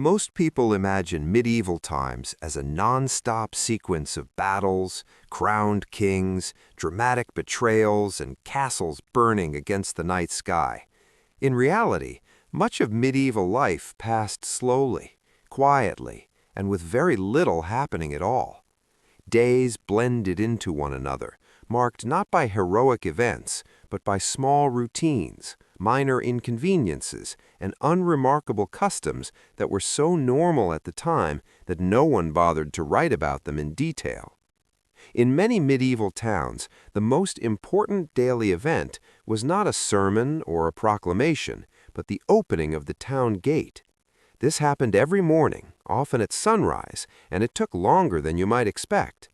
Most people imagine medieval times as a non-stop sequence of battles, crowned kings, dramatic betrayals, and castles burning against the night sky. In reality, much of medieval life passed slowly, quietly, and with very little happening at all. Days blended into one another, marked not by heroic events, but by small routines, minor inconveniences, and unremarkable customs that were so normal at the time that no one bothered to write about them in detail. In many medieval towns, the most important daily event was not a sermon or a proclamation, but the opening of the town gate. This happened every morning, often at sunrise, and it took longer than you might expect.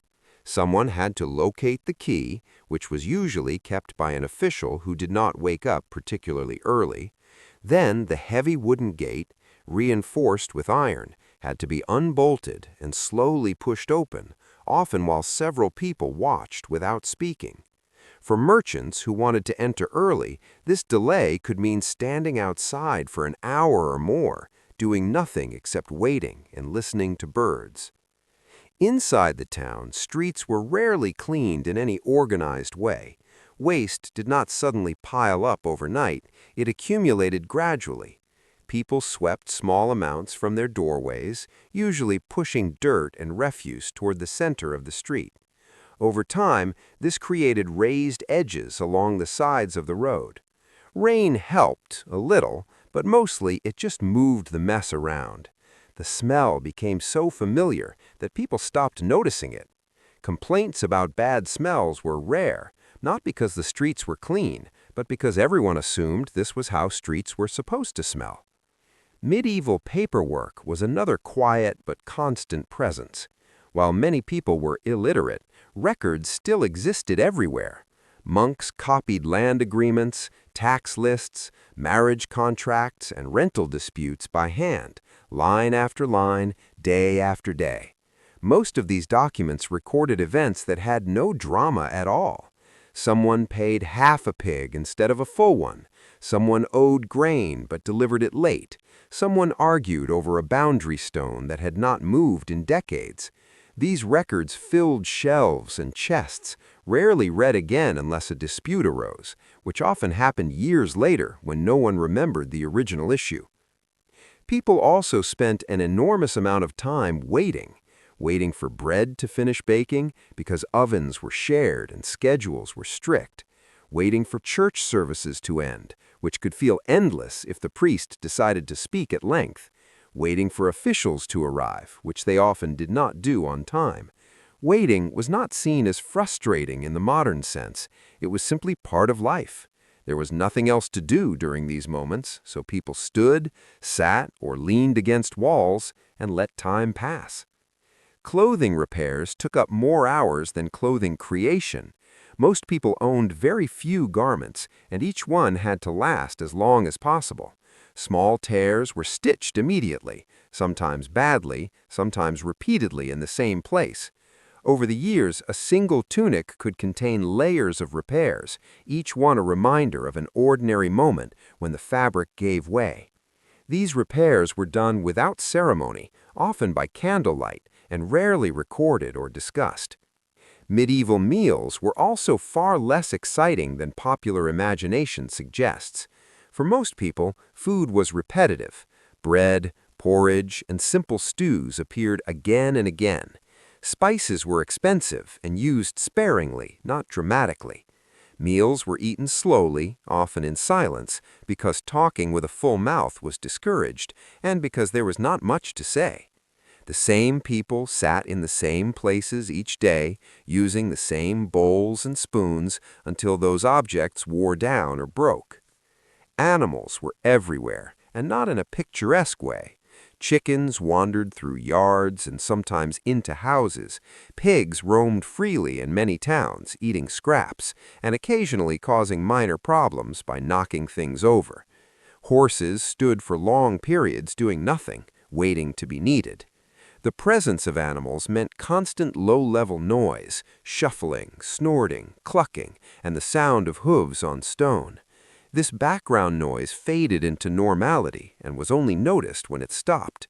Someone had to locate the key, which was usually kept by an official who did not wake up particularly early. Then the heavy wooden gate, reinforced with iron, had to be unbolted and slowly pushed open, often while several people watched without speaking. For merchants who wanted to enter early, this delay could mean standing outside for an hour or more, doing nothing except waiting and listening to birds. Inside the town, streets were rarely cleaned in any organized way. Waste did not suddenly pile up overnight, it accumulated gradually. People swept small amounts from their doorways, usually pushing dirt and refuse toward the center of the street. Over time, this created raised edges along the sides of the road. Rain helped a little, but mostly it just moved the mess around. The smell became so familiar that people stopped noticing it. Complaints about bad smells were rare, not because the streets were clean, but because everyone assumed this was how streets were supposed to smell. Medieval paperwork was another quiet but constant presence. While many people were illiterate, records still existed everywhere. Monks copied land agreements, tax lists, marriage contracts, and rental disputes by hand, line after line, day after day. Most of these documents recorded events that had no drama at all. Someone paid half a pig instead of a full one. Someone owed grain but delivered it late. Someone argued over a boundary stone that had not moved in decades. These records filled shelves and chests, rarely read again unless a dispute arose, which often happened years later when no one remembered the original issue. People also spent an enormous amount of time waiting for bread to finish baking because ovens were shared and schedules were strict, waiting for church services to end, which could feel endless if the priest decided to speak at length, waiting for officials to arrive, which they often did not do on time. Waiting was not seen as frustrating in the modern sense. It was simply part of life. There was nothing else to do during these moments, so people stood, sat, or leaned against walls and let time pass. Clothing repairs took up more hours than clothing creation. Most people owned very few garments, and each one had to last as long as possible. Small tears were stitched immediately, sometimes badly, sometimes repeatedly in the same place. Over the years, a single tunic could contain layers of repairs, each one a reminder of an ordinary moment when the fabric gave way. These repairs were done without ceremony, often by candlelight, and rarely recorded or discussed. Medieval meals were also far less exciting than popular imagination suggests. For most people, food was repetitive. Bread, porridge, and simple stews appeared again and again. Spices were expensive and used sparingly, not dramatically. Meals were eaten slowly, often in silence, because talking with a full mouth was discouraged, and because there was not much to say. The same people sat in the same places each day, using the same bowls and spoons until those objects wore down or broke. Animals were everywhere, and not in a picturesque way. Chickens wandered through yards and sometimes into houses. Pigs roamed freely in many towns, eating scraps, and occasionally causing minor problems by knocking things over. Horses stood for long periods doing nothing, waiting to be needed. The presence of animals meant constant low-level noise, shuffling, snorting, clucking, and the sound of hooves on stone. This background noise faded into normality and was only noticed when it stopped.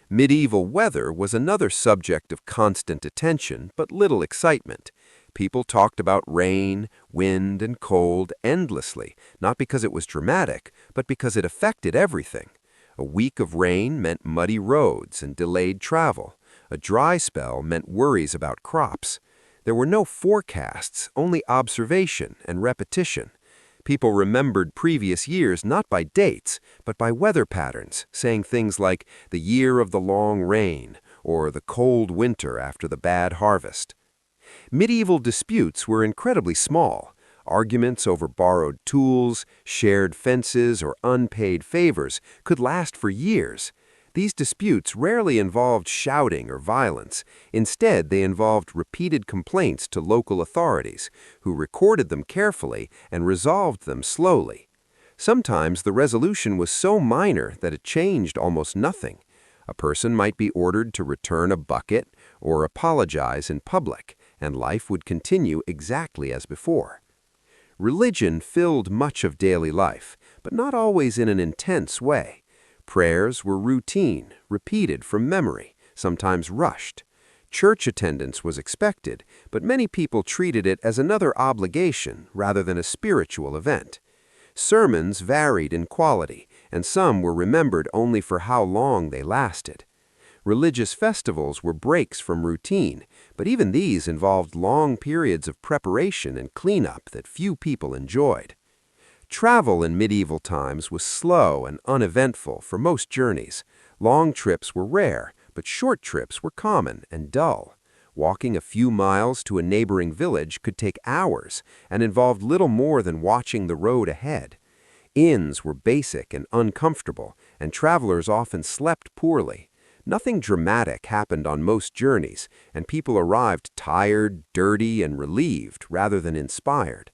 Medieval weather was another subject of constant attention but little excitement. People talked about rain, wind, and cold endlessly, not because it was dramatic, but because it affected everything. A week of rain meant muddy roads and delayed travel. A dry spell meant worries about crops. There were no forecasts, only observation and repetition. People remembered previous years not by dates, but by weather patterns, saying things like the year of the long rain or the cold winter after the bad harvest. Medieval disputes were incredibly small. Arguments over borrowed tools, shared fences, or unpaid favors could last for years. These disputes rarely involved shouting or violence. Instead, they involved repeated complaints to local authorities, who recorded them carefully and resolved them slowly. Sometimes the resolution was so minor that it changed almost nothing. A person might be ordered to return a bucket or apologize in public, and life would continue exactly as before. Religion filled much of daily life, but not always in an intense way. Prayers were routine, repeated from memory, sometimes rushed. Church attendance was expected, but many people treated it as another obligation rather than a spiritual event. Sermons varied in quality, and some were remembered only for how long they lasted. Religious festivals were breaks from routine, but even these involved long periods of preparation and cleanup that few people enjoyed. Travel in medieval times was slow and uneventful for most journeys. Long trips were rare, but short trips were common and dull. Walking a few miles to a neighboring village could take hours and involved little more than watching the road ahead. Inns were basic and uncomfortable, and travelers often slept poorly. Nothing dramatic happened on most journeys, and people arrived tired, dirty, and relieved rather than inspired.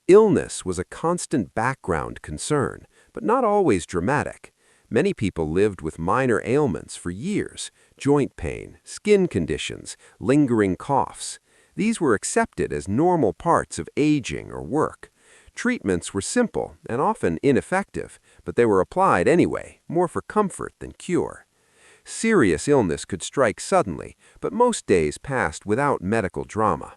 Illness was a constant background concern, but not always dramatic. Many people lived with minor ailments for years: joint pain, skin conditions, lingering coughs. These were accepted as normal parts of aging or work. Treatments were simple and often ineffective, but they were applied anyway, more for comfort than cure. Serious illness could strike suddenly, but most days passed without medical drama.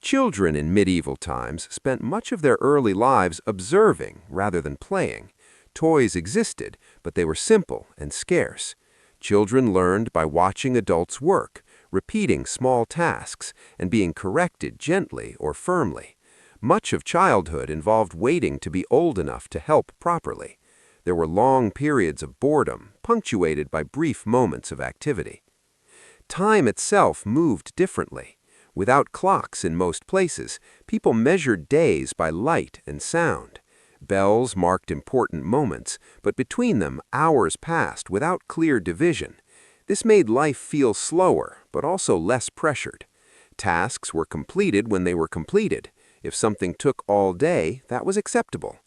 Children in medieval times spent much of their early lives observing rather than playing. Toys existed, but they were simple and scarce. Children learned by watching adults work, repeating small tasks, and being corrected gently or firmly. Much of childhood involved waiting to be old enough to help properly. There were long periods of boredom, punctuated by brief moments of activity. Time itself moved differently. Without clocks in most places, people measured days by light and sound. Bells marked important moments, but between them hours passed without clear division. This made life feel slower, but also less pressured. Tasks were completed when they were completed. If something took all day, that was acceptable.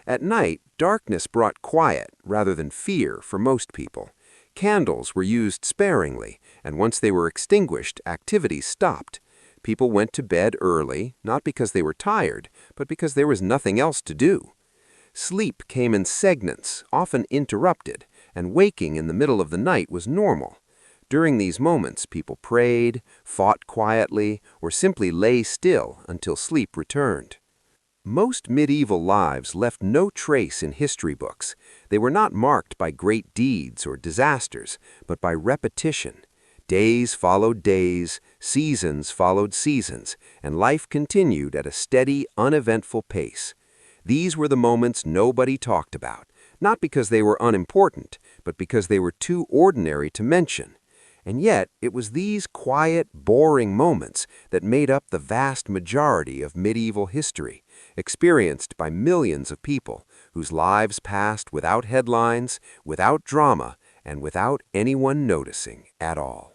At night, darkness brought quiet rather than fear for most people. Candles were used sparingly, and once they were extinguished, activities stopped. People went to bed early, not because they were tired, but because there was nothing else to do. Sleep came in segments, often interrupted, and waking in the middle of the night was normal. During these moments, people prayed, fought quietly, or simply lay still until sleep returned. Most medieval lives left no trace in history books. They were not marked by great deeds or disasters, but by repetition. Days followed days, seasons followed seasons, and life continued at a steady, uneventful pace. These were the moments nobody talked about, not because they were unimportant, but because they were too ordinary to mention. And yet, it was these quiet, boring moments that made up the vast majority of medieval history, experienced by millions of people whose lives passed without headlines, without drama, and without anyone noticing at all.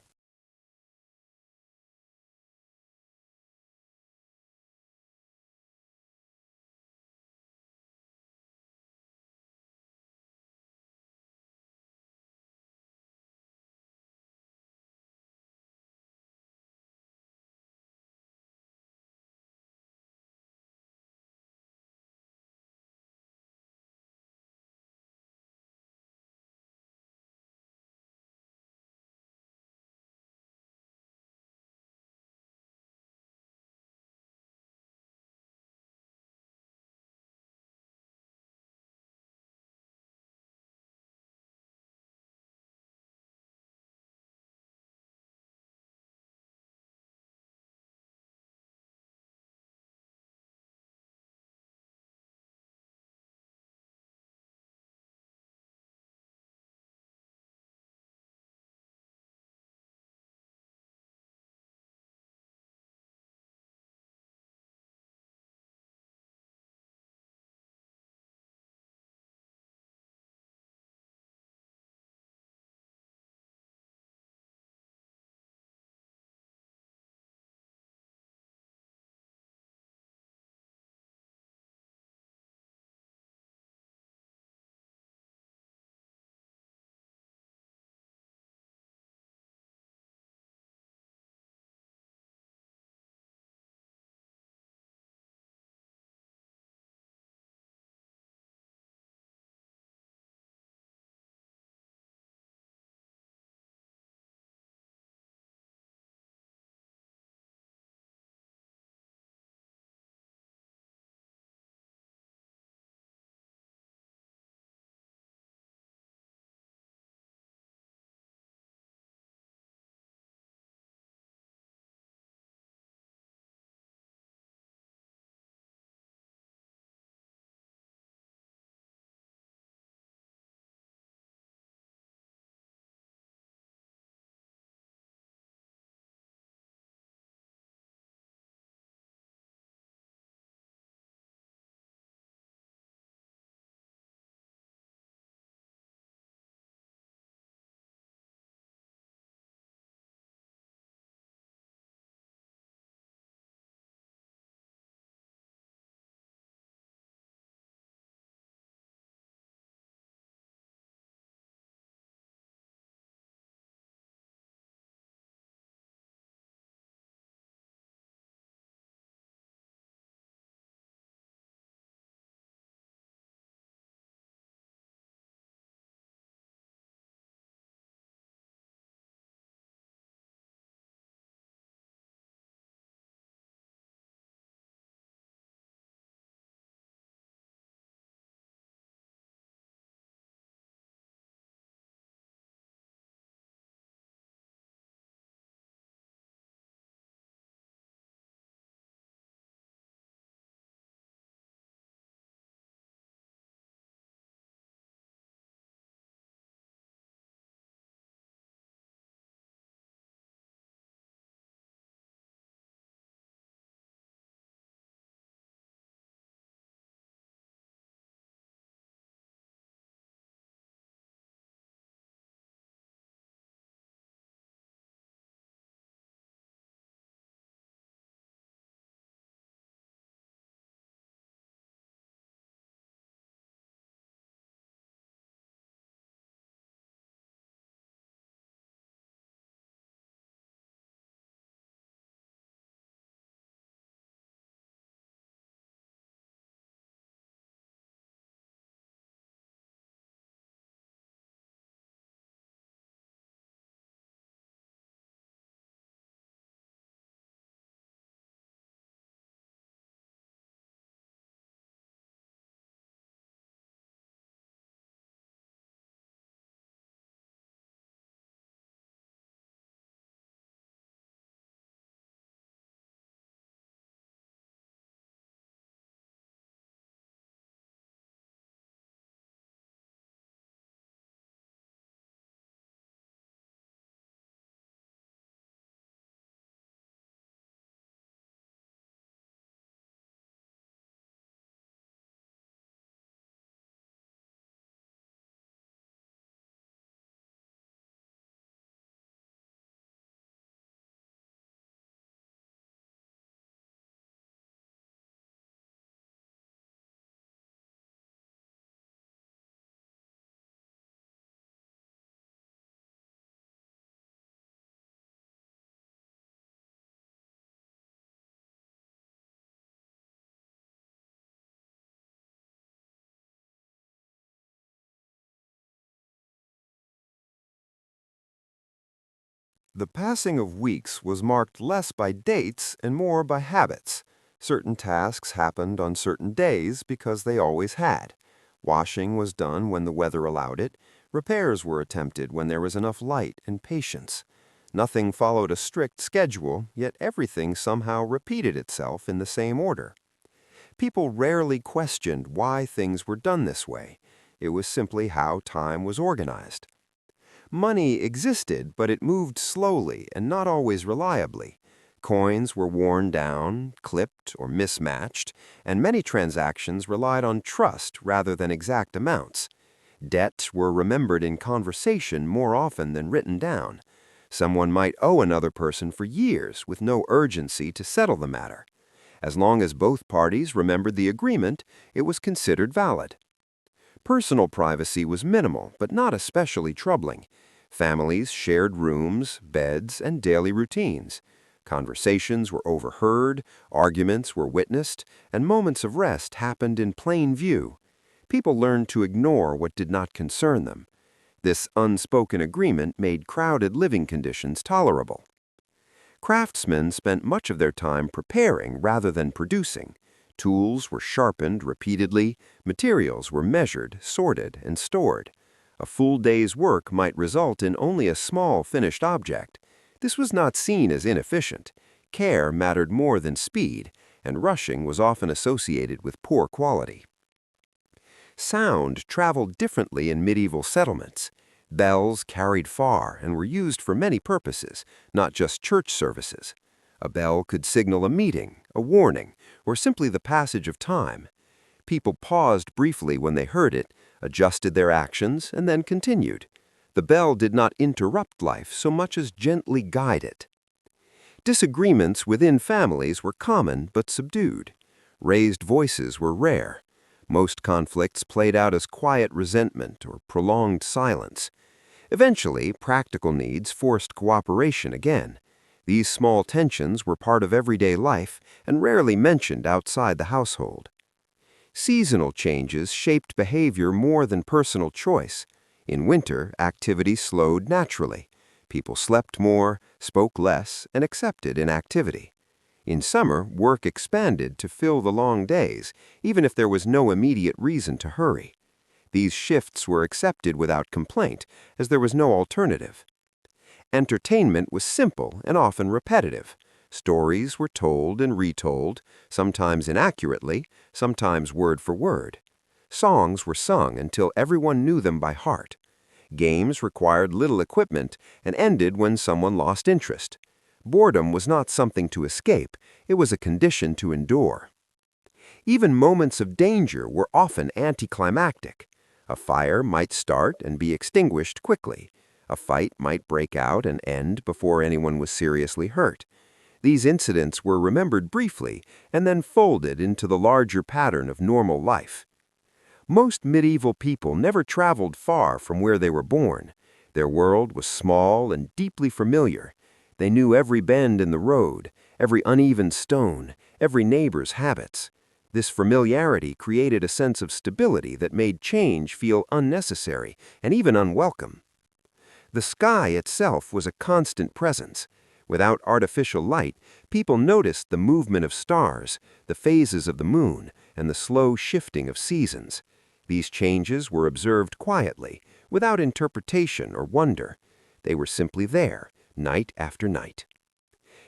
The passing of weeks was marked less by dates and more by habits. Certain tasks happened on certain days because they always had. Washing was done when the weather allowed it. Repairs were attempted when there was enough light and patience. Nothing followed a strict schedule, yet everything somehow repeated itself in the same order. People rarely questioned why things were done this way. It was simply how time was organized. Money existed, but it moved slowly and not always reliably. Coins were worn down, clipped, or mismatched, and many transactions relied on trust rather than exact amounts. Debts were remembered in conversation more often than written down. Someone might owe another person for years with no urgency to settle the matter. As long as both parties remembered the agreement, it was considered valid. Personal privacy was minimal, but not especially troubling. Families shared rooms, beds, and daily routines. Conversations were overheard, arguments were witnessed, and moments of rest happened in plain view. People learned to ignore what did not concern them. This unspoken agreement made crowded living conditions tolerable. Craftsmen spent much of their time preparing rather than producing. Tools were sharpened repeatedly, materials were measured, sorted, and stored. A full day's work might result in only a small finished object. This was not seen as inefficient. Care mattered more than speed, and rushing was often associated with poor quality. Sound traveled differently in medieval settlements. Bells carried far and were used for many purposes, not just church services. A bell could signal a meeting, a warning, or simply the passage of time. People paused briefly when they heard it, adjusted their actions, and then continued. The bell did not interrupt life so much as gently guide it. Disagreements within families were common but subdued. Raised voices were rare. Most conflicts played out as quiet resentment or prolonged silence. Eventually, practical needs forced cooperation again. These small tensions were part of everyday life and rarely mentioned outside the household. Seasonal changes shaped behavior more than personal choice. In winter, activity slowed naturally. People slept more, spoke less, and accepted inactivity. In summer, work expanded to fill the long days, even if there was no immediate reason to hurry. These shifts were accepted without complaint, as there was no alternative. Entertainment was simple and often repetitive. Stories were told and retold, sometimes inaccurately, sometimes word for word. Songs were sung until everyone knew them by heart. Games required little equipment and ended when someone lost interest. Boredom was not something to escape, it was a condition to endure. Even moments of danger were often anticlimactic. A fire might start and be extinguished quickly. A fight might break out and end before anyone was seriously hurt. These incidents were remembered briefly and then folded into the larger pattern of normal life. Most medieval people never traveled far from where they were born. Their world was small and deeply familiar. They knew every bend in the road, every uneven stone, every neighbor's habits. This familiarity created a sense of stability that made change feel unnecessary and even unwelcome. The sky itself was a constant presence. Without artificial light, people noticed the movement of stars, the phases of the moon, and the slow shifting of seasons. These changes were observed quietly, without interpretation or wonder. They were simply there, night after night.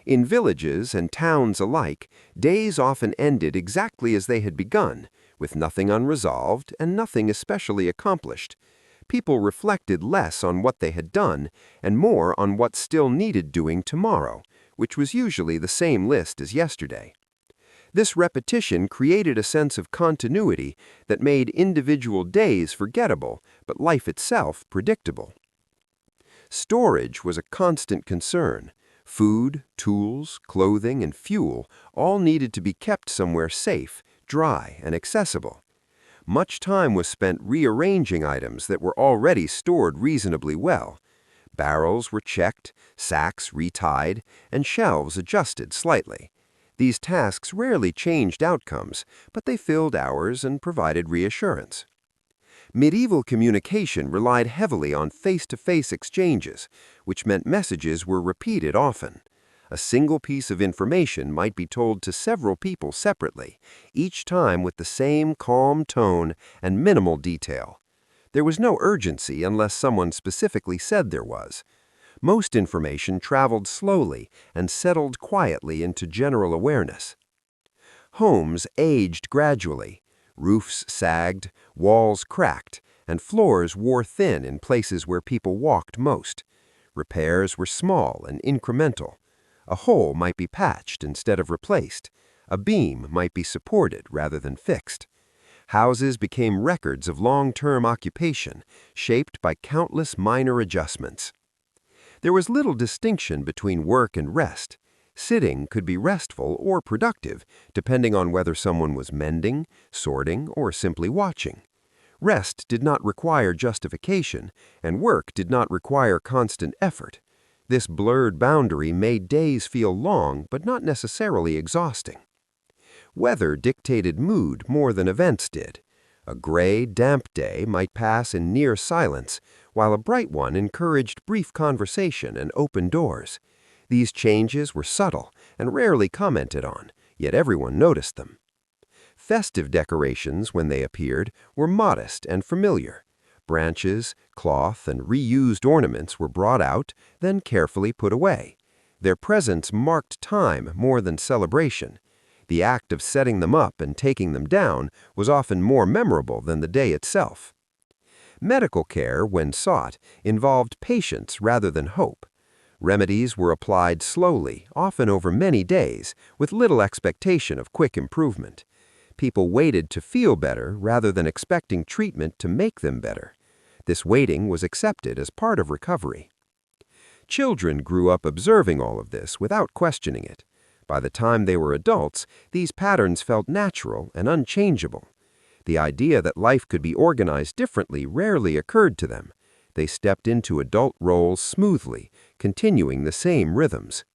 In villages and towns alike, days often ended exactly as they had begun, with nothing unresolved and nothing especially accomplished. People reflected less on what they had done and more on what still needed doing tomorrow, which was usually the same list as yesterday. This repetition created a sense of continuity that made individual days forgettable, but life itself predictable. Storage was a constant concern. Food, tools, clothing, and fuel all needed to be kept somewhere safe, dry, and accessible. Much time was spent rearranging items that were already stored reasonably well. Barrels were checked, sacks retied, and shelves adjusted slightly. These tasks rarely changed outcomes, but they filled hours and provided reassurance. Medieval communication relied heavily on face-to-face exchanges, which meant messages were repeated often. A single piece of information might be told to several people separately, each time with the same calm tone and minimal detail. There was no urgency unless someone specifically said there was. Most information traveled slowly and settled quietly into general awareness. Homes aged gradually. Roofs sagged, walls cracked, and floors wore thin in places where people walked most. Repairs were small and incremental. A hole might be patched instead of replaced. A beam might be supported rather than fixed. Houses became records of long-term occupation, shaped by countless minor adjustments. There was little distinction between work and rest. Sitting could be restful or productive, depending on whether someone was mending, sorting, or simply watching. Rest did not require justification, and work did not require constant effort. This blurred boundary made days feel long but not necessarily exhausting. Weather dictated mood more than events did. A gray, damp day might pass in near silence, while a bright one encouraged brief conversation and open doors. These changes were subtle and rarely commented on, yet everyone noticed them. Festive decorations, when they appeared, were modest and familiar. Branches, cloth, and reused ornaments were brought out, then carefully put away. Their presence marked time more than celebration. The act of setting them up and taking them down was often more memorable than the day itself. Medical care, when sought, involved patience rather than hope. Remedies were applied slowly, often over many days, with little expectation of quick improvement. People waited to feel better rather than expecting treatment to make them better. This waiting was accepted as part of recovery. Children grew up observing all of this without questioning it. By the time they were adults, these patterns felt natural and unchangeable. The idea that life could be organized differently rarely occurred to them. They stepped into adult roles smoothly, continuing the same rhythms.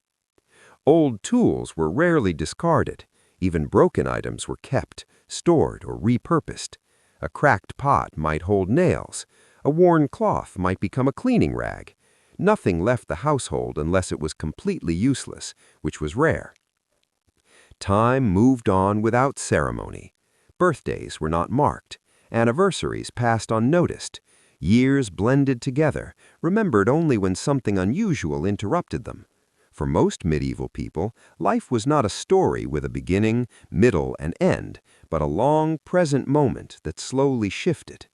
Old tools were rarely discarded. Even broken items were kept, stored, or repurposed. A cracked pot might hold nails. A worn cloth might become a cleaning rag. Nothing left the household unless it was completely useless, which was rare. Time moved on without ceremony. Birthdays were not marked. Anniversaries passed unnoticed. Years blended together, remembered only when something unusual interrupted them. For most medieval people, life was not a story with a beginning, middle, and end, but a long, present moment that slowly shifted.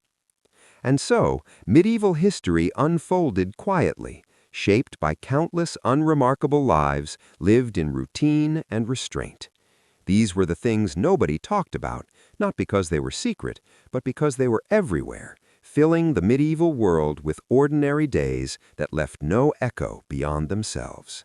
And so, medieval history unfolded quietly, shaped by countless unremarkable lives lived in routine and restraint. These were the things nobody talked about, not because they were secret, but because they were everywhere, filling the medieval world with ordinary days that left no echo beyond themselves.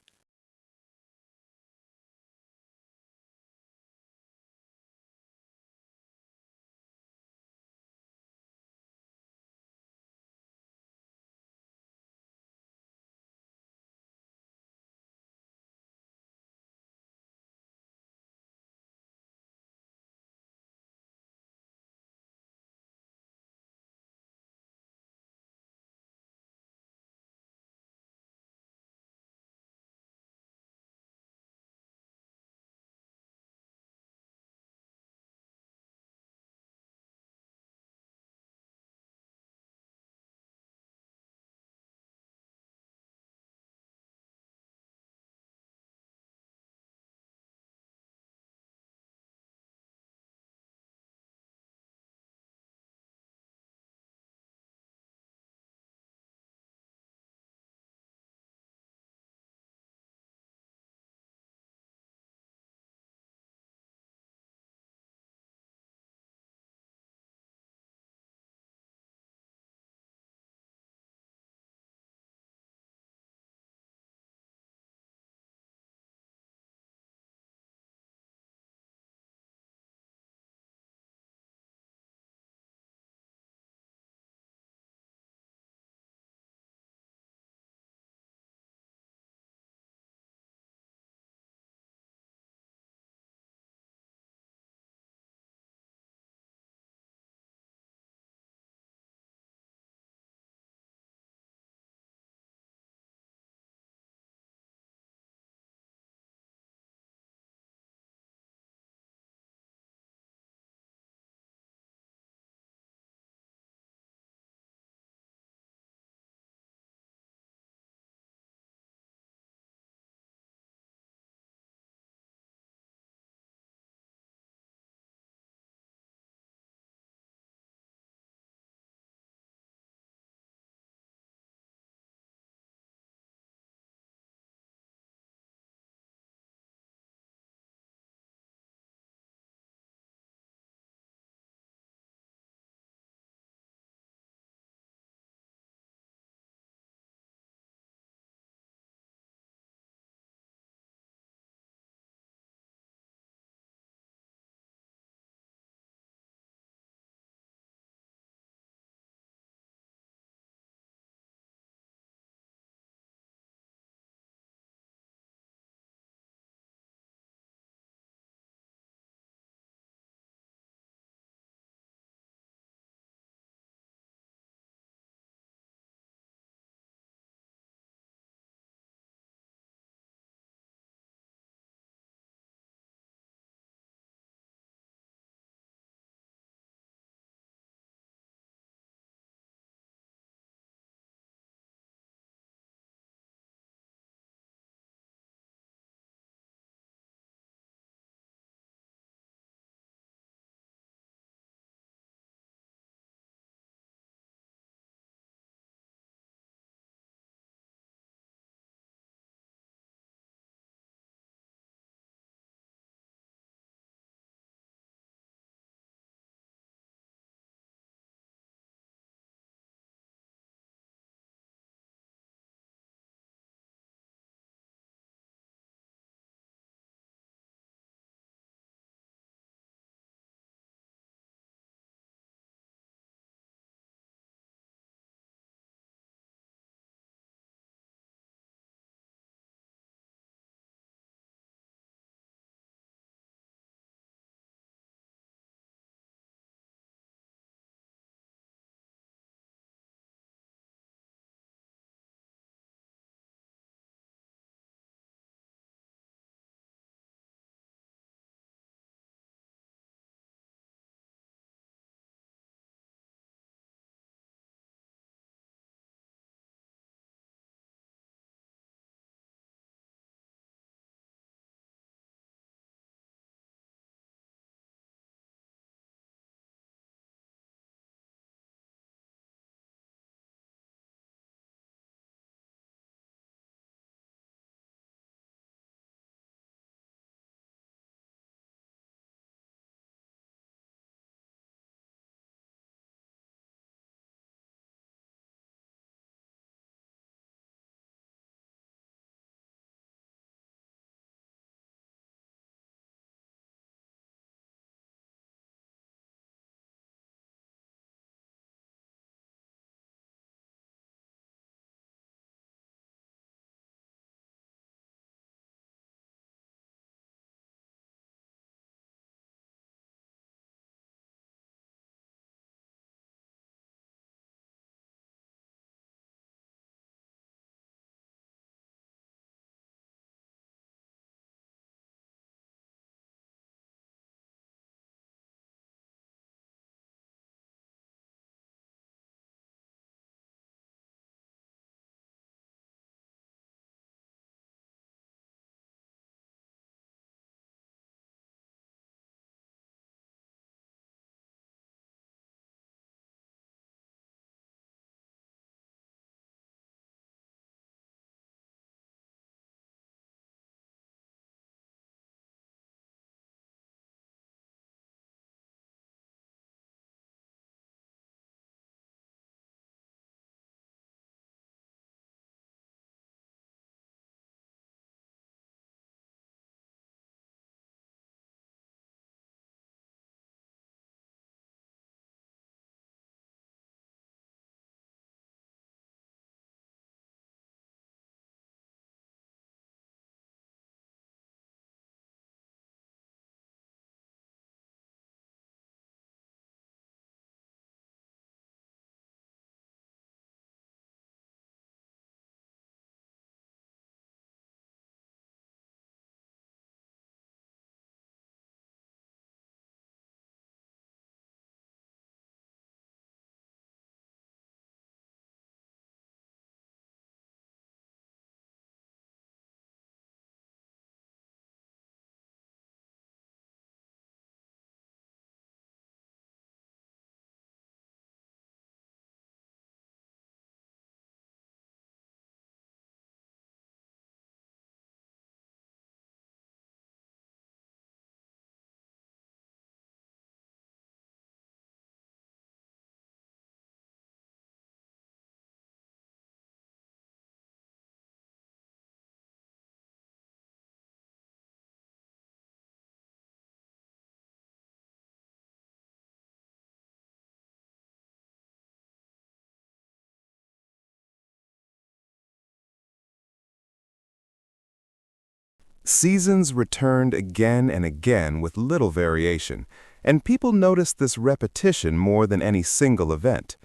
Seasons returned again and again with little variation, and people noticed this repetition more than any single event.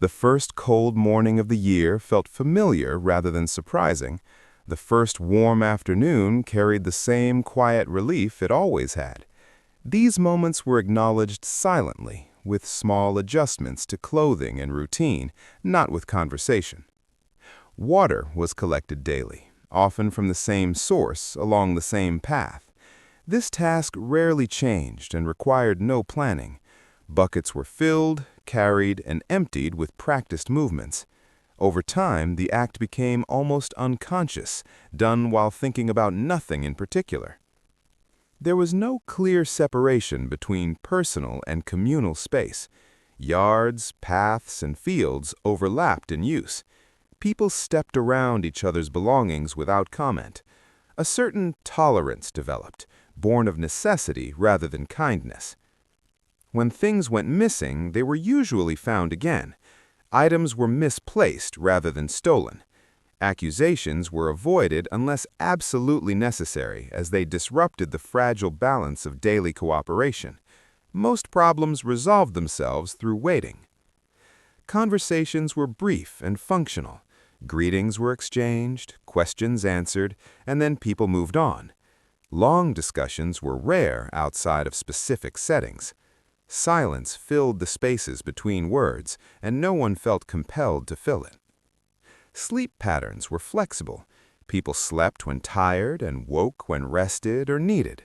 The first cold morning of the year felt familiar rather than surprising. The first warm afternoon carried the same quiet relief it always had. These moments were acknowledged silently, with small adjustments to clothing and routine, not with conversation. Water was collected daily, often from the same source along the same path. This task rarely changed and required no planning. Buckets were filled, carried, and emptied with practiced movements. Over time, the act became almost unconscious, done while thinking about nothing in particular. There was no clear separation between personal and communal space. Yards, paths, and fields overlapped in use. People stepped around each other's belongings without comment. A certain tolerance developed, born of necessity rather than kindness. When things went missing, they were usually found again. Items were misplaced rather than stolen. Accusations were avoided unless absolutely necessary, as they disrupted the fragile balance of daily cooperation. Most problems resolved themselves through waiting. Conversations were brief and functional. Greetings were exchanged, questions answered, and then people moved on. Long discussions were rare outside of specific settings. Silence filled the spaces between words, and no one felt compelled to fill it. Sleep patterns were flexible. People slept when tired and woke when rested or needed.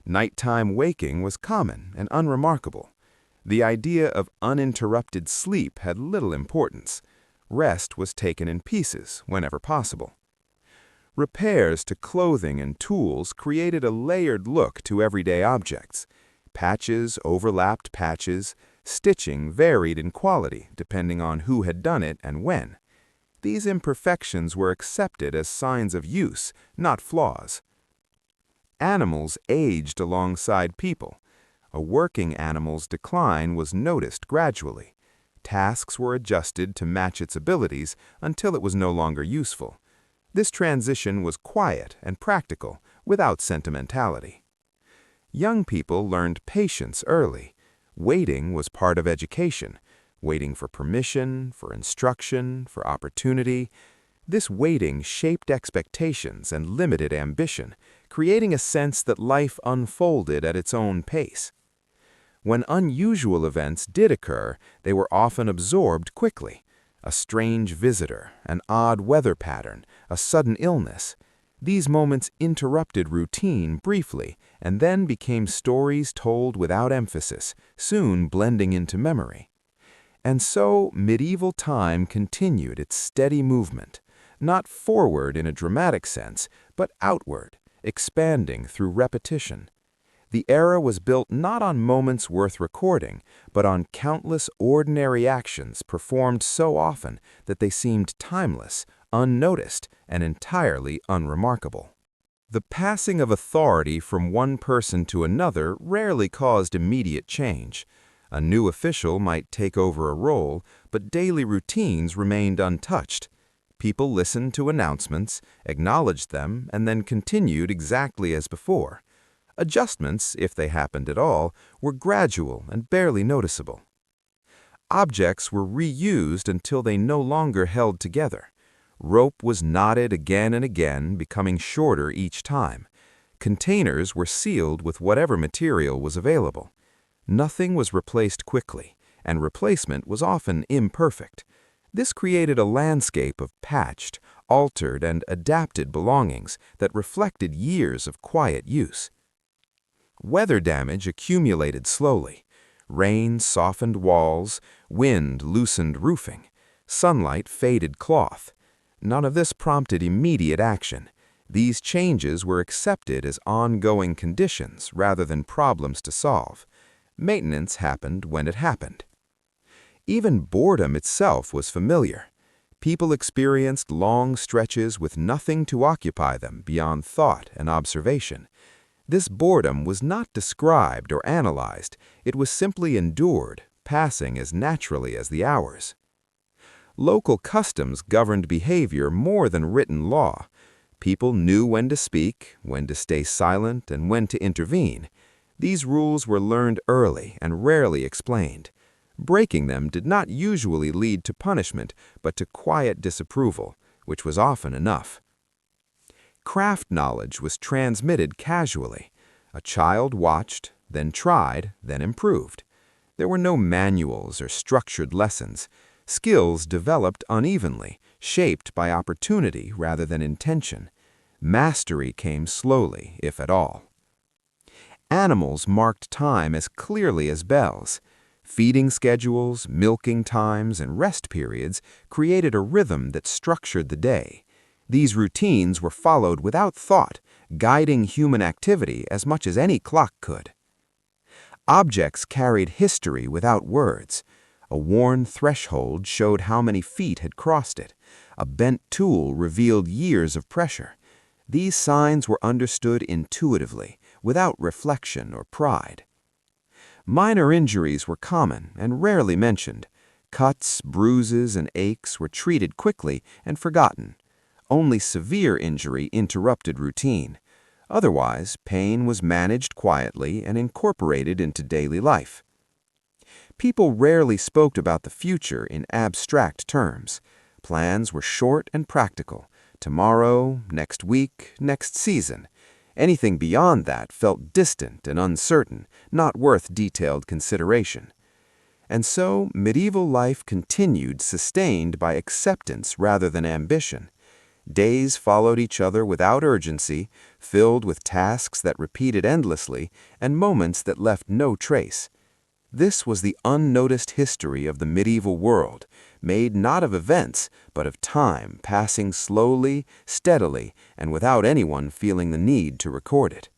Nighttime waking was common and unremarkable. The idea of uninterrupted sleep had little importance. Rest was taken in pieces whenever possible. Repairs to clothing and tools created a layered look to everyday objects. Patches overlapped patches. Stitching varied in quality depending on who had done it and when. These imperfections were accepted as signs of use, not flaws. Animals aged alongside people. A working animal's decline was noticed gradually. Tasks were adjusted to match its abilities until it was no longer useful. This transition was quiet and practical, without sentimentality. Young people learned patience early. Waiting was part of education. Waiting for permission, for instruction, for opportunity. This waiting shaped expectations and limited ambition, creating a sense that life unfolded at its own pace. When unusual events did occur, they were often absorbed quickly. A strange visitor, an odd weather pattern, a sudden illness. These moments interrupted routine briefly and then became stories told without emphasis, soon blending into memory. And so medieval time continued its steady movement, not forward in a dramatic sense, but outward, expanding through repetition. The era was built not on moments worth recording, but on countless ordinary actions performed so often that they seemed timeless, unnoticed, and entirely unremarkable. The passing of authority from one person to another rarely caused immediate change. A new official might take over a role, but daily routines remained untouched. People listened to announcements, acknowledged them, and then continued exactly as before. Adjustments, if they happened at all, were gradual and barely noticeable. Objects were reused until they no longer held together. Rope was knotted again and again, becoming shorter each time. Containers were sealed with whatever material was available. Nothing was replaced quickly, and replacement was often imperfect. This created a landscape of patched, altered, and adapted belongings that reflected years of quiet use. Weather damage accumulated slowly. Rain softened walls, wind loosened roofing, sunlight faded cloth. None of this prompted immediate action. These changes were accepted as ongoing conditions rather than problems to solve. Maintenance happened when it happened. Even boredom itself was familiar. People experienced long stretches with nothing to occupy them beyond thought and observation. This boredom was not described or analyzed. It was simply endured, passing as naturally as the hours. Local customs governed behavior more than written law. People knew when to speak, when to stay silent, and when to intervene. These rules were learned early and rarely explained. Breaking them did not usually lead to punishment, but to quiet disapproval, which was often enough. Craft knowledge was transmitted casually. A child watched, then tried, then improved. There were no manuals or structured lessons. Skills developed unevenly, shaped by opportunity rather than intention. Mastery came slowly, if at all. Animals marked time as clearly as bells. Feeding schedules, milking times, and rest periods created a rhythm that structured the day. These routines were followed without thought, guiding human activity as much as any clock could. Objects carried history without words. A worn threshold showed how many feet had crossed it. A bent tool revealed years of pressure. These signs were understood intuitively, without reflection or pride. Minor injuries were common and rarely mentioned. Cuts, bruises, and aches were treated quickly and forgotten. Only severe injury interrupted routine. Otherwise, pain was managed quietly and incorporated into daily life. People rarely spoke about the future in abstract terms. Plans were short and practical. Tomorrow, next week, next season. Anything beyond that felt distant and uncertain, not worth detailed consideration. And so, medieval life continued, sustained by acceptance rather than ambition. Days followed each other without urgency, filled with tasks that repeated endlessly and moments that left no trace. This was the unnoticed history of the medieval world, made not of events, but of time passing slowly, steadily, and without anyone feeling the need to record it.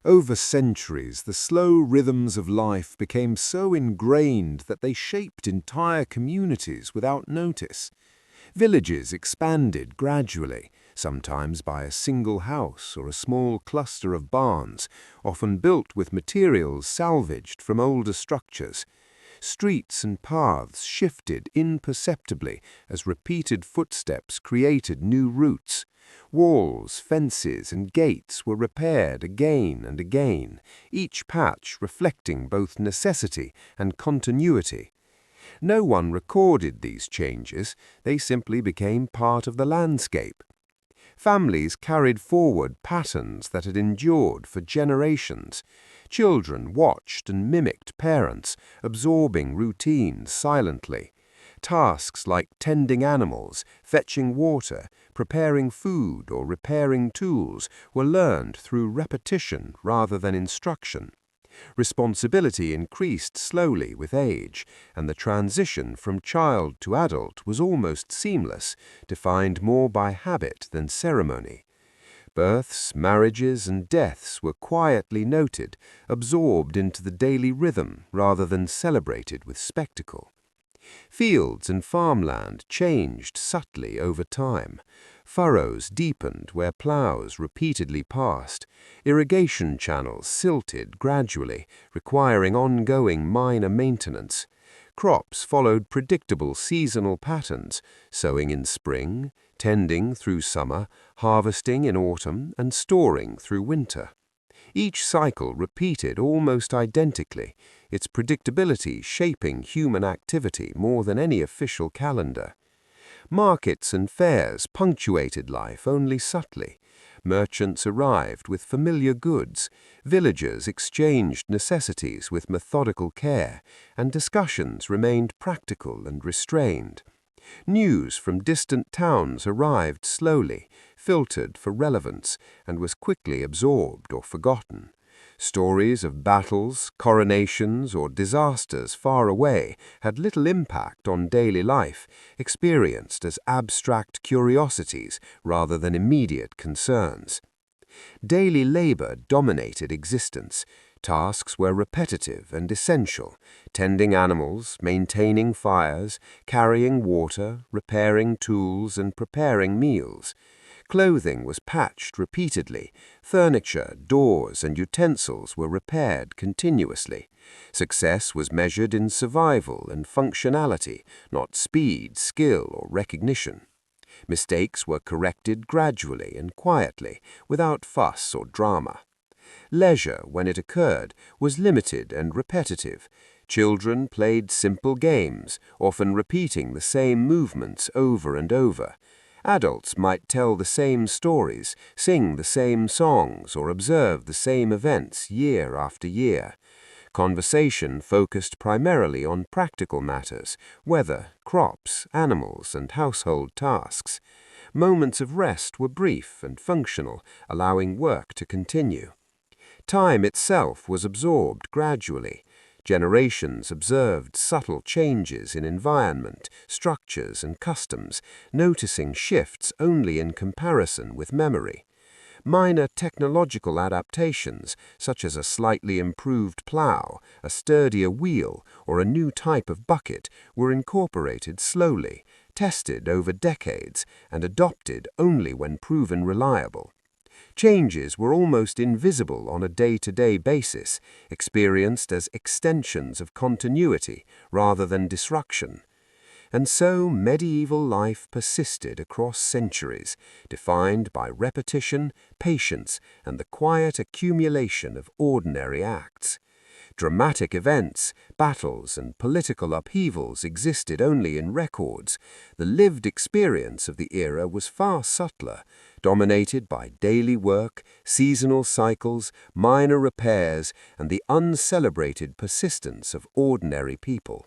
Over centuries, the slow rhythms of life became so ingrained that they shaped entire communities without notice. Villages expanded gradually, sometimes by a single house or a small cluster of barns, often built with materials salvaged from older structures. Streets and paths shifted imperceptibly as repeated footsteps created new routes. Walls, fences, and gates were repaired again and again, each patch reflecting both necessity and continuity. No one recorded these changes, they simply became part of the landscape. Families carried forward patterns that had endured for generations. Children watched and mimicked parents, absorbing routines silently. Tasks like tending animals, fetching water, preparing food, or repairing tools were learned through repetition rather than instruction. Responsibility increased slowly with age, and the transition from child to adult was almost seamless, defined more by habit than ceremony. Births, marriages, and deaths were quietly noted, absorbed into the daily rhythm rather than celebrated with spectacle. Fields and farmland changed subtly over time. Furrows deepened where plows repeatedly passed. Irrigation channels silted gradually, requiring ongoing minor maintenance. Crops followed predictable seasonal patterns, sowing in spring, tending through summer, harvesting in autumn, and storing through winter. Each cycle repeated almost identically, its predictability shaping human activity more than any official calendar. Markets and fairs punctuated life only subtly. Merchants arrived with familiar goods, villagers exchanged necessities with methodical care, and discussions remained practical and restrained. News from distant towns arrived slowly, filtered for relevance, and was quickly absorbed or forgotten. Stories of battles, coronations, or disasters far away had little impact on daily life, experienced as abstract curiosities rather than immediate concerns. Daily labor dominated existence. Tasks were repetitive and essential: tending animals, maintaining fires, carrying water, repairing tools, and preparing meals. Clothing was patched repeatedly. Furniture, doors, and utensils were repaired continuously. Success was measured in survival and functionality, not speed, skill, or recognition. Mistakes were corrected gradually and quietly, without fuss or drama. Leisure, when it occurred, was limited and repetitive. Children played simple games, often repeating the same movements over and over. Adults might tell the same stories, sing the same songs, or observe the same events year after year. Conversation focused primarily on practical matters: weather, crops, animals, and household tasks. Moments of rest were brief and functional, allowing work to continue. Time itself was absorbed gradually. Generations observed subtle changes in environment, structures, and customs, noticing shifts only in comparison with memory. Minor technological adaptations, such as a slightly improved plow, a sturdier wheel, or a new type of bucket, were incorporated slowly, tested over decades, and adopted only when proven reliable. Changes were almost invisible on a day-to-day basis, experienced as extensions of continuity rather than disruption. And so medieval life persisted across centuries, defined by repetition, patience, and the quiet accumulation of ordinary acts. Dramatic events, battles, and political upheavals existed only in records. The lived experience of the era was far subtler, dominated by daily work, seasonal cycles, minor repairs, and the uncelebrated persistence of ordinary people.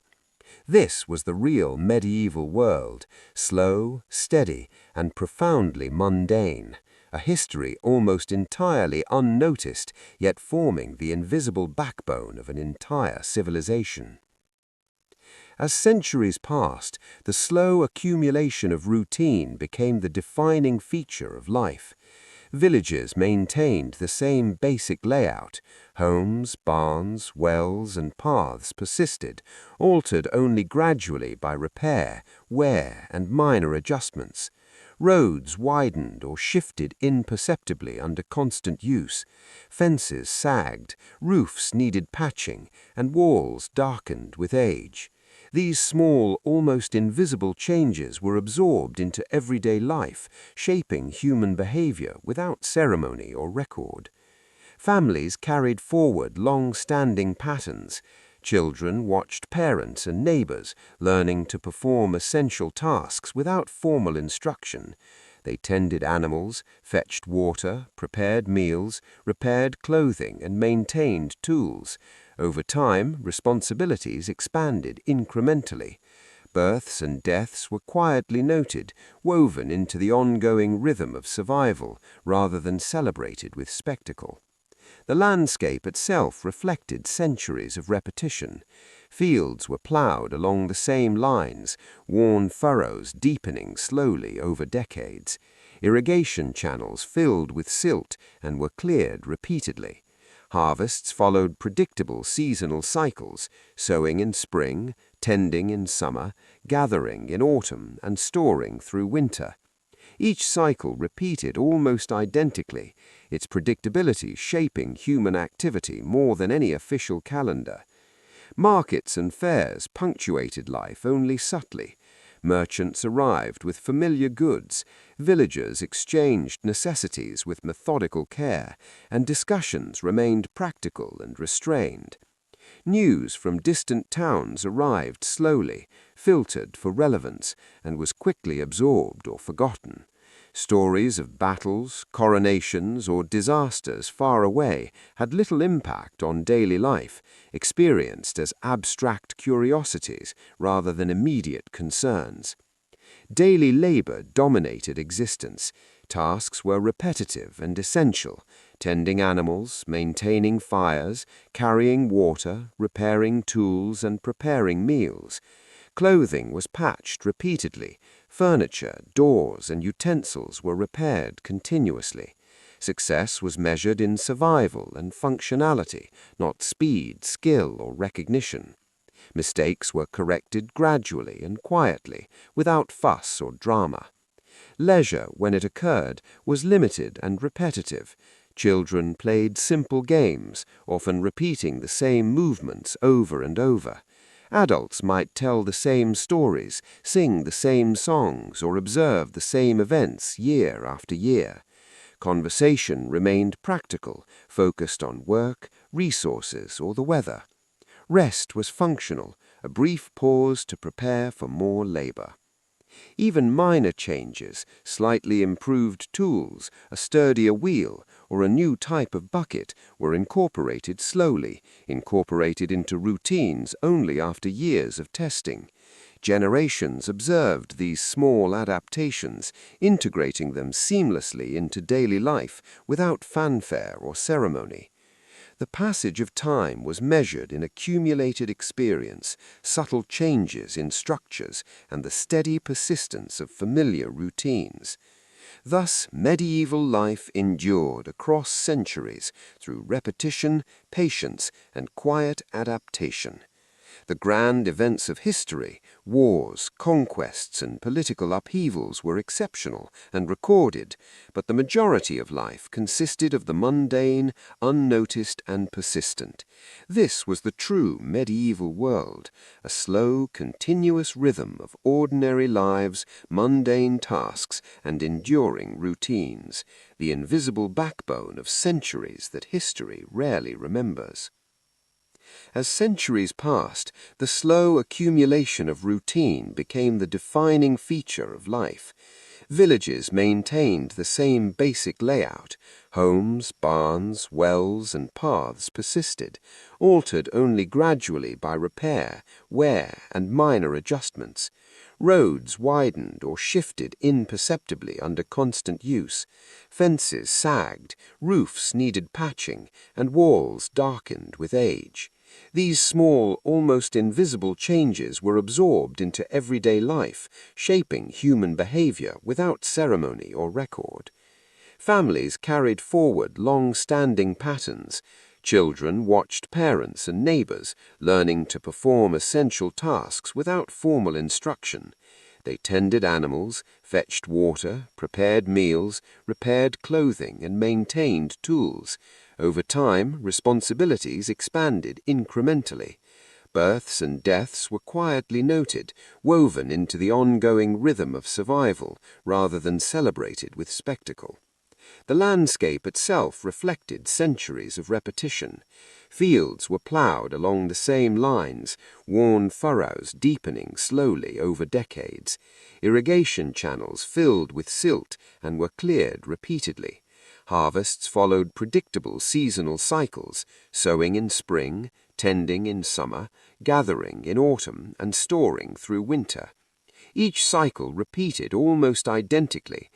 This was the real medieval world, slow, steady, and profoundly mundane, a history almost entirely unnoticed, yet forming the invisible backbone of an entire civilization. As centuries passed, the slow accumulation of routine became the defining feature of life. Villages maintained the same basic layout. Homes, barns, wells, and paths persisted, altered only gradually by repair, wear, and minor adjustments. Roads widened or shifted imperceptibly under constant use. Fences sagged, roofs needed patching, and walls darkened with age. These small, almost invisible changes were absorbed into everyday life, shaping human behavior without ceremony or record. Families carried forward long-standing patterns. Children watched parents and neighbors, learning to perform essential tasks without formal instruction. They tended animals, fetched water, prepared meals, repaired clothing, and maintained tools. Over time, responsibilities expanded incrementally. Births and deaths were quietly noted, woven into the ongoing rhythm of survival rather than celebrated with spectacle. The landscape itself reflected centuries of repetition. Fields were plowed along the same lines, worn furrows deepening slowly over decades. Irrigation channels filled with silt and were cleared repeatedly. Harvests followed predictable seasonal cycles, sowing in spring, tending in summer, gathering in autumn, and storing through winter. Each cycle repeated almost identically, its predictability shaping human activity more than any official calendar. Markets and fairs punctuated life only subtly. Merchants arrived with familiar goods, villagers exchanged necessities with methodical care, and discussions remained practical and restrained. News from distant towns arrived slowly, filtered for relevance, and was quickly absorbed or forgotten. Stories of battles, coronations, or disasters far away had little impact on daily life, experienced as abstract curiosities rather than immediate concerns. Daily labor dominated existence. Tasks were repetitive and essential: tending animals, maintaining fires, carrying water, repairing tools, and preparing meals. Clothing was patched repeatedly. Furniture, doors, and utensils were repaired continuously. Success was measured in survival and functionality, not speed, skill, or recognition. Mistakes were corrected gradually and quietly, without fuss or drama. Leisure, when it occurred, was limited and repetitive. Children played simple games, often repeating the same movements over and over. Adults might tell the same stories, sing the same songs, or observe the same events year after year. Conversation remained practical, focused on work, resources, or the weather. Rest was functional, a brief pause to prepare for more labor. Even minor changes, slightly improved tools, a sturdier wheel, or a new type of bucket were incorporated slowly, incorporated into routines only after years of testing. Generations observed these small adaptations, integrating them seamlessly into daily life without fanfare or ceremony. The passage of time was measured in accumulated experience, subtle changes in structures, and the steady persistence of familiar routines. Thus, medieval life endured across centuries through repetition, patience, and quiet adaptation. The grand events of history, wars, conquests, and political upheavals were exceptional and recorded, but the majority of life consisted of the mundane, unnoticed, and persistent. This was the true medieval world, a slow, continuous rhythm of ordinary lives, mundane tasks, and enduring routines, the invisible backbone of centuries that history rarely remembers. As centuries passed, the slow accumulation of routine became the defining feature of life. Villages maintained the same basic layout. Homes, barns, wells, and paths persisted, altered only gradually by repair, wear, and minor adjustments. Roads widened or shifted imperceptibly under constant use. Fences sagged, roofs needed patching, and walls darkened with age. These small, almost invisible changes were absorbed into everyday life, shaping human behavior without ceremony or record. Families carried forward long-standing patterns. Children watched parents and neighbors, learning to perform essential tasks without formal instruction. They tended animals, fetched water, prepared meals, repaired clothing, and maintained tools. Over time, responsibilities expanded incrementally. Births and deaths were quietly noted, woven into the ongoing rhythm of survival rather than celebrated with spectacle. The landscape itself reflected centuries of repetition. Fields were ploughed along the same lines, worn furrows deepening slowly over decades. Irrigation channels filled with silt and were cleared repeatedly. Harvests followed predictable seasonal cycles, sowing in spring, tending in summer, gathering in autumn, and storing through winter. Each cycle repeated almost identically,